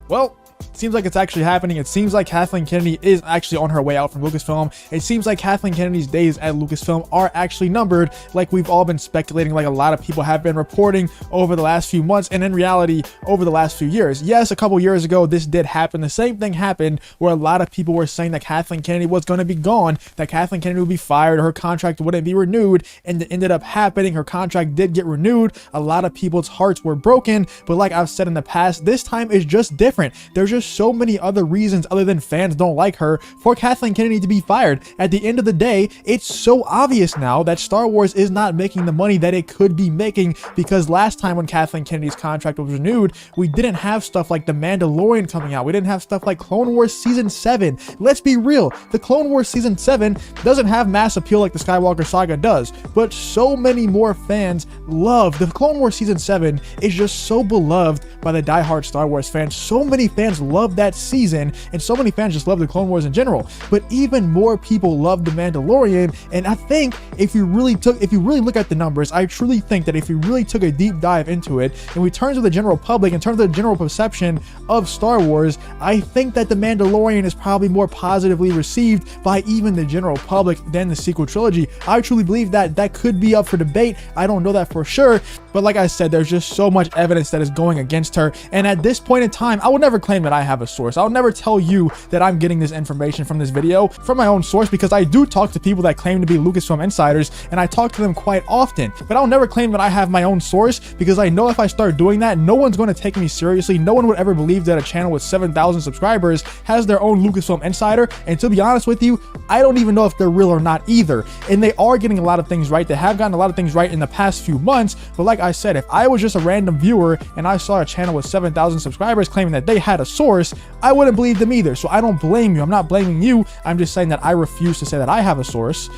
Well, seems like it's actually happening. It seems like Kathleen Kennedy is actually on her way out from Lucasfilm. It seems like Kathleen Kennedy's days at Lucasfilm are actually numbered, like we've all been speculating, like a lot of people have been reporting over the last few months, and in reality, over the last few years. Yes, a couple years ago, this did happen. The same thing happened where a lot of people were saying that Kathleen Kennedy was going to be gone, that Kathleen Kennedy would be fired, her contract wouldn't be renewed, and it ended up happening. Her contract did get renewed. A lot of people's hearts were broken, but like I've said in the past, this time is just different. There's just so many other reasons other than fans don't like her for Kathleen Kennedy to be fired. At the end of the day, it's so obvious now that Star Wars is not making the money that it could be making, because last time when Kathleen Kennedy's contract was renewed, we didn't have stuff like The Mandalorian coming out. We didn't have stuff like Clone Wars Season 7. Let's be real, the Clone Wars Season 7 doesn't have mass appeal like the Skywalker Saga does, but so many more fans love the Clone Wars Season 7. Is just so beloved by the diehard Star Wars fans. So many fans love that season, and so many fans just love the Clone Wars in general, but even more people love The Mandalorian. And I think if you really look at the numbers, I truly think that if you really took a deep dive into it, and we turn to the general public, in terms of the general perception of Star Wars, I think that The Mandalorian is probably more positively received by even the general public than the sequel trilogy. I truly believe that that could be up for debate. I don't know that for sure, but like I said, there's just so much evidence that is going against her, and at this point in time, I will never claim that I have a source. I'll never tell you that I'm getting this information from this video from my own source, because I do talk to people that claim to be Lucasfilm insiders, and I talk to them quite often, but I'll never claim that I have my own source, because I know if I start doing that, no one's going to take me seriously. No one would ever believe that a channel with 7,000 subscribers has their own Lucasfilm insider, and to be honest with you, I don't even know if they're real or not either. And they are getting a lot of things right. They have gotten a lot of things right in the past few months, but like I said, if I was just a random viewer and I saw a channel with 7,000 subscribers claiming that they had a source, I wouldn't believe them either. So I don't blame you. I'm not blaming you. I'm just saying that I refuse to say that I have a source.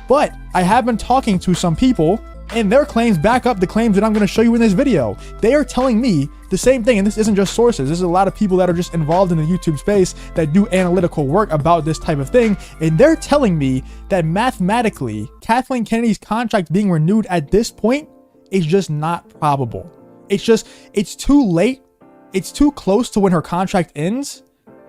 But I have been talking to some people, and their claims back up the claims that I'm going to show you in this video. They are telling me the same thing, and this isn't just sources. This is a lot of people that are just involved in the YouTube space that do analytical work about this type of thing, and they're telling me that mathematically, Kathleen Kennedy's contract being renewed at this point is just not probable. It's too late. It's too close to when her contract ends.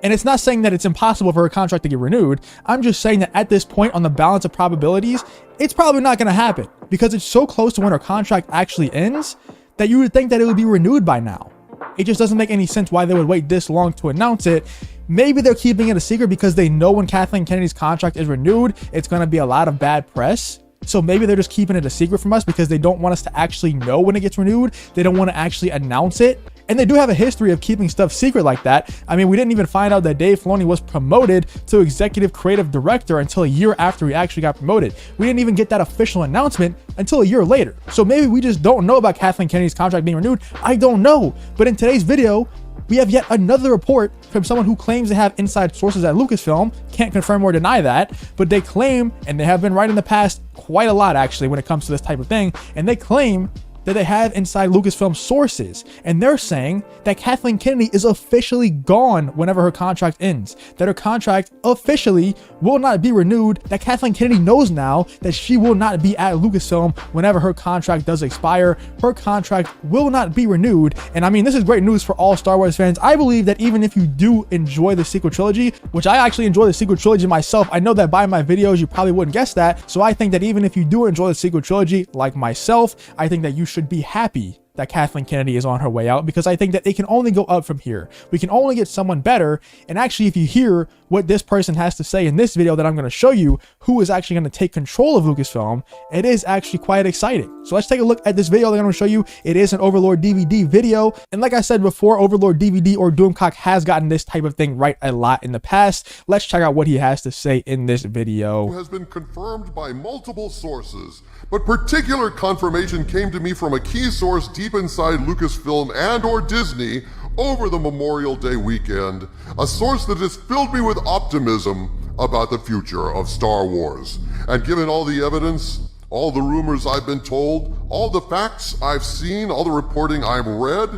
And it's not saying that it's impossible for her contract to get renewed. I'm just saying that at this point, on the balance of probabilities, it's probably not going to happen, because it's so close to when her contract actually ends that you would think that it would be renewed by now. It just doesn't make any sense why they would wait this long to announce it. Maybe they're keeping it a secret because they know when Kathleen Kennedy's contract is renewed, it's going to be a lot of bad press. So maybe they're just keeping it a secret from us because they don't want us to actually know when it gets renewed. They don't want to actually announce it. And they do have a history of keeping stuff secret like that. I mean, we didn't even find out that Dave Filoni was promoted to executive creative director until a year after he actually got promoted. We didn't even get that official announcement until a year later. So maybe we just don't know about Kathleen Kennedy's contract being renewed. I don't know. But in today's video, we have yet another report from someone who claims to have inside sources at Lucasfilm. Can't confirm or deny that, but they claim, and they have been right in the past quite a lot actually when it comes to this type of thing, and they claim that they have inside Lucasfilm sources, and they're saying that Kathleen Kennedy is officially gone whenever her contract ends, that her contract officially will not be renewed, that Kathleen Kennedy knows now that she will not be at Lucasfilm whenever her contract does expire. Her contract will not be renewed, and I mean, this is great news for all Star Wars fans. I believe that even if you do enjoy the sequel trilogy, which I actually enjoy the sequel trilogy myself, I know that by my videos you probably wouldn't guess that, so I think that even if you do enjoy the sequel trilogy like myself, I think that you should be happy that Kathleen Kennedy is on her way out, because I think that it can only go up from here. We can only get someone better. And actually, if you hear what this person has to say in this video that I'm going to show you, who is actually going to take control of Lucasfilm, it is actually quite exciting. So let's take a look at this video that I'm going to show you. It is an Overlord DVD video. And like I said before, Overlord DVD or Doomcock has gotten this type of thing right a lot in the past. Let's check out what he has to say in this video. Has been confirmed by multiple sources, but particular confirmation came to me from a key source deep inside Lucasfilm and or Disney over the Memorial Day weekend, a source that has filled me with optimism about the future of Star Wars. And given all the evidence, all the rumors I've been told, all the facts I've seen, all the reporting I've read,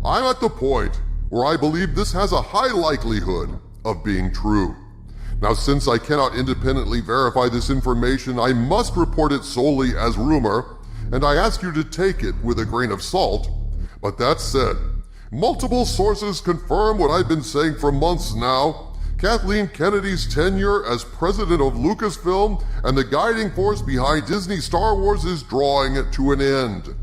I'm at the point where I believe this has a high likelihood of being true. Now, since I cannot independently verify this information, I must report it solely as rumor, and I ask you to take it with a grain of salt. But that said, Multiple sources confirm what I've been saying for months now. Kathleen Kennedy's tenure as president of Lucasfilm and the guiding force behind Disney Star Wars is drawing to an end.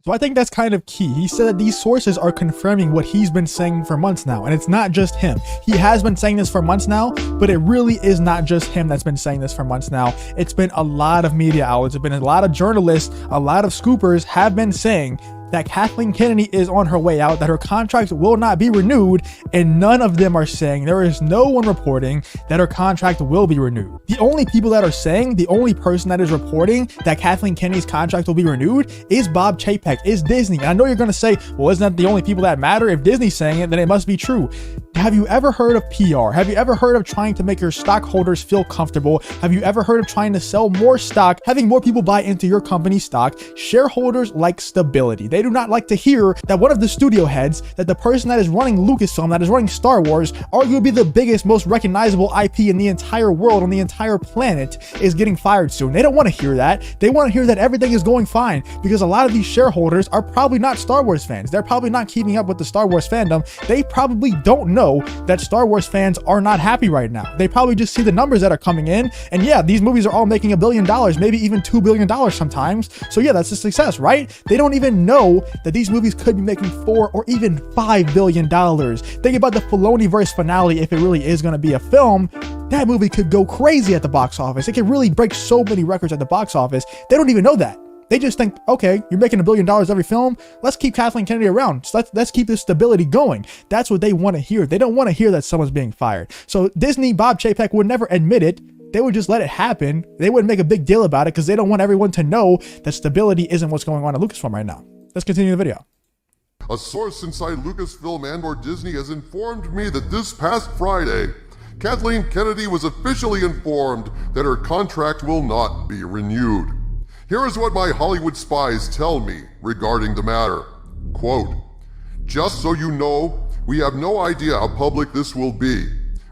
So I think that's kind of key. He said that these sources are confirming what he's been saying for months now, and it's not just him. He has been saying this for months now, but it really is not just him that's been saying this for months now. It's been a lot of media outlets, it's been a lot of journalists, a lot of scoopers have been saying that Kathleen Kennedy is on her way out, that her contract will not be renewed, and none of them are saying, there is no one reporting that her contract will be renewed. The only people that are saying, the only person that is reporting that Kathleen Kennedy's contract will be renewed is Bob Chapek, is Disney. And I know you're gonna say, well, isn't that the only people that matter? If Disney's saying it, then it must be true. Have you ever heard of PR? Have you ever heard of trying to make your stockholders feel comfortable? Have you ever heard of trying to sell more stock, having more people buy into your company's stock? Shareholders like stability. They do not like to hear that one of the studio heads, that the person that is running Lucasfilm, that is running Star Wars, arguably the biggest, most recognizable IP in the entire world, on the entire planet, is getting fired soon. They don't want to hear that. They want to hear that everything is going fine, because a lot of these shareholders are probably not Star Wars fans. They're probably not keeping up with the Star Wars fandom. They probably don't know that Star Wars fans are not happy right now. They probably just see the numbers that are coming in, and yeah, these movies are all making $1 billion, maybe even $2 billion sometimes. So yeah, that's a success, right? They don't even know that these movies could be making $4 or even $5 billion. Think about the Filoni-verse finale. If it really is going to be a film, that movie could go crazy at the box office. It could really break so many records at the box office. They don't even know that. They just think, okay, you're making $1 billion every film. Let's keep Kathleen Kennedy around. So let's keep this stability going. That's what they want to hear. They don't want to hear that someone's being fired. So Disney, Bob Chapek would never admit it. They would just let it happen. They wouldn't make a big deal about it because they don't want everyone to know that stability isn't what's going on at Lucasfilm right now. Let's continue the video. A source inside Lucasfilm and/or Disney has informed me that this past Friday, Kathleen Kennedy was officially informed that her contract will not be renewed. Here is what my Hollywood spies tell me regarding the matter. Quote, "Just so you know, we have no idea how public this will be.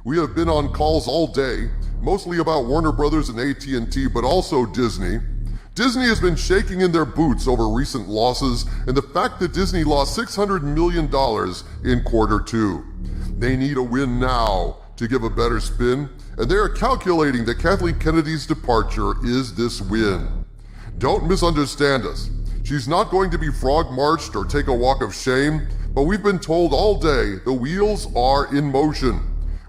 We have been on calls all day, mostly about Warner Brothers and AT&T, but also Disney. Disney has been shaking in their boots over recent losses and the fact that Disney lost $600 million in Q2. They need a win now to give a better spin, and they are calculating that Kathleen Kennedy's departure is this win. Don't misunderstand us. She's not going to be frog-marched or take a walk of shame, but we've been told all day the wheels are in motion.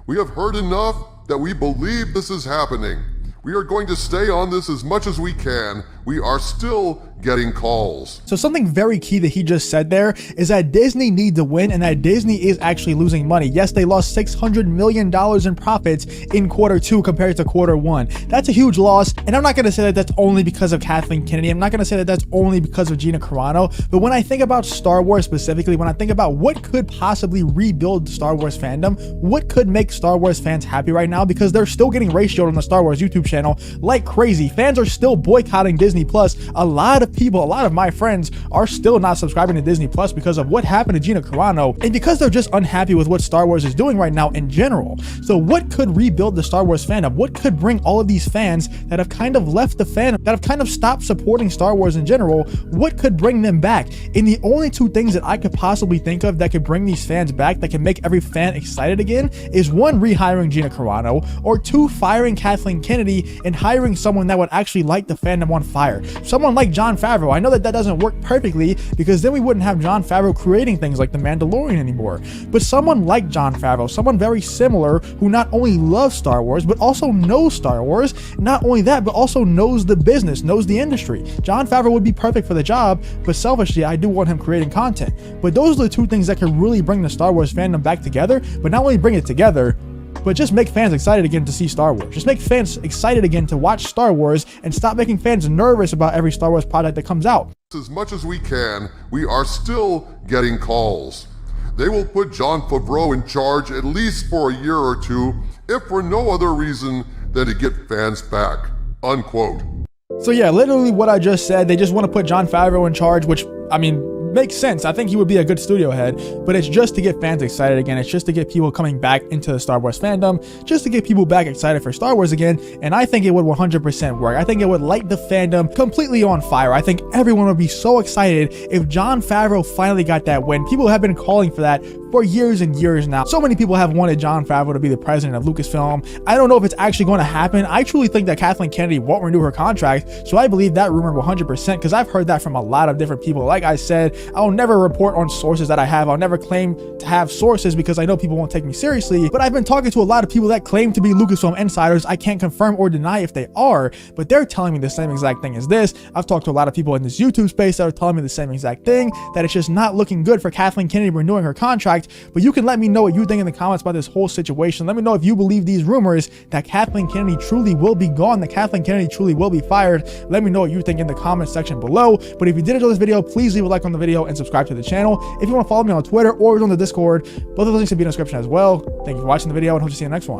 We have heard enough that we believe this is happening. We are going to stay on this as much as we can. We are still getting calls." So something very key that he just said there is that Disney needs a win and that Disney is actually losing money. Yes, they lost $600 million in profits in Q2 compared to Q1. That's a huge loss. And I'm not going to say that that's only because of Kathleen Kennedy. I'm not going to say that that's only because of Gina Carano. But when I think about Star Wars specifically, when I think about what could possibly rebuild Star Wars fandom, what could make Star Wars fans happy right now, because they're still getting ratioed on the Star Wars YouTube channel like crazy. Fans are still boycotting Disney Plus. A lot of people, a lot of my friends are still not subscribing to Disney Plus because of what happened to Gina Carano and because they're just unhappy with what Star Wars is doing right now in general. So what could rebuild the Star Wars fandom? What could bring all of these fans that have kind of left the fandom, that have kind of stopped supporting Star Wars in general, what could bring them back? And the only two things that I could possibly think of that could bring these fans back, that can make every fan excited again, is one, rehiring Gina Carano, or two, firing Kathleen Kennedy and hiring someone that would actually light the fandom on fire. Someone like Jon Favreau. I know that doesn't work perfectly, because then we wouldn't have Jon Favreau creating things like The Mandalorian anymore. But someone like Jon Favreau, someone very similar, who not only loves Star Wars, but also knows Star Wars. Not only that, but also knows the business, knows the industry. Jon Favreau would be perfect for the job, but selfishly, I do want him creating content. But those are the two things that could really bring the Star Wars fandom back together, but not only bring it together, but just make fans excited again to see Star Wars. Just make fans excited again to watch Star Wars, and stop making fans nervous about every Star Wars product that comes out. As much as we can, we are still getting calls. They will put Jon Favreau in charge at least for a year or two, if for no other reason than to get fans back. Unquote. So yeah, literally what I just said, they just want to put Jon Favreau in charge, which, I mean, makes sense. I think he would be a good studio head, but it's just to get fans excited again. It's just to get people coming back into the Star Wars fandom, just to get people back excited for Star Wars again. And I think it would 100% work. I think it would light the fandom completely on fire. I think everyone would be so excited if Jon Favreau finally got that win. People have been calling for that for years and years now. So many people have wanted Jon Favreau to be the president of Lucasfilm. I don't know if it's actually going to happen. I truly think that Kathleen Kennedy won't renew her contract, so I believe that rumor 100% because I've heard that from a lot of different people. Like I said, I'll never report on sources that I have. I'll never claim to have sources because I know people won't take me seriously, but I've been talking to a lot of people that claim to be Lucasfilm insiders. I can't confirm or deny if they are, but they're telling me the same exact thing as this. I've talked to a lot of people in this YouTube space that are telling me the same exact thing, that it's just not looking good for Kathleen Kennedy renewing her contract. But you can let me know what you think in the comments about this whole situation. Let me know if you believe these rumors that Kathleen Kennedy truly will be gone, that Kathleen Kennedy truly will be fired. Let me know what you think in the comment section below. But if you did enjoy this video, please leave a like on the video and subscribe to the channel. If you want to follow me on Twitter or on the Discord, both of those links will be in the description as well. Thank you for watching the video and hope to see you in the next one.